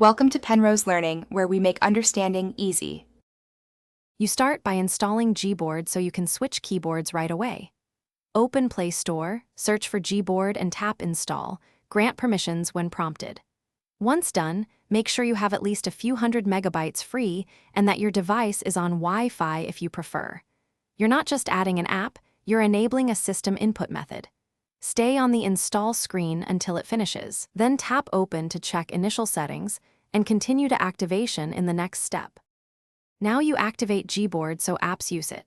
Welcome to Penrose Learning, where we make understanding easy. You start by installing Gboard so you can switch keyboards right away. Open Play Store, search for Gboard and tap Install. Grant permissions when prompted. Once done, make sure you have at least a few hundred megabytes free and that your device is on Wi-Fi if you prefer. You're not just adding an app, you're enabling a system input method. Stay on the install screen until it finishes, then tap Open to check initial settings and continue to activation in the next step. Now you activate Gboard so apps use it.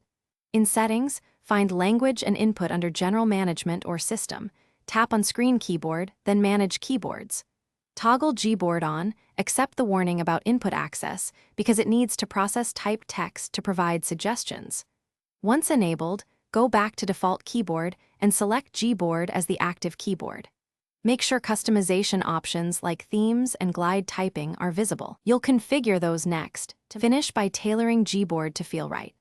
In Settings, find Language and Input under General Management or System. Tap on Screen Keyboard, then Manage Keyboards. Toggle Gboard on, accept the warning about input access because it needs to process typed text to provide suggestions. Once enabled, go back to default keyboard and select Gboard as the active keyboard. Make sure customization options like themes and glide typing are visible. You'll configure those next, to finish by tailoring Gboard to feel right.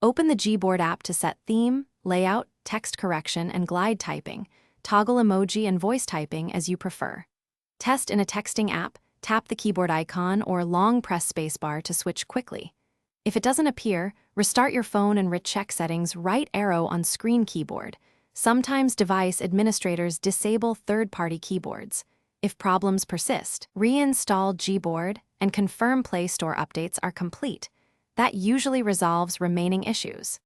Open the Gboard app to set theme, layout, text correction, and glide typing. Toggle emoji and voice typing as you prefer. Test in a texting app, tap the keyboard icon or long press spacebar to switch quickly. If it doesn't appear, restart your phone and recheck settings right arrow on screen keyboard. Sometimes device administrators disable third-party keyboards. If problems persist, reinstall Gboard and confirm Play Store updates are complete. That usually resolves remaining issues.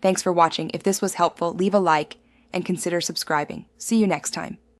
Thanks for watching. If this was helpful, leave a like and consider subscribing. See you next time.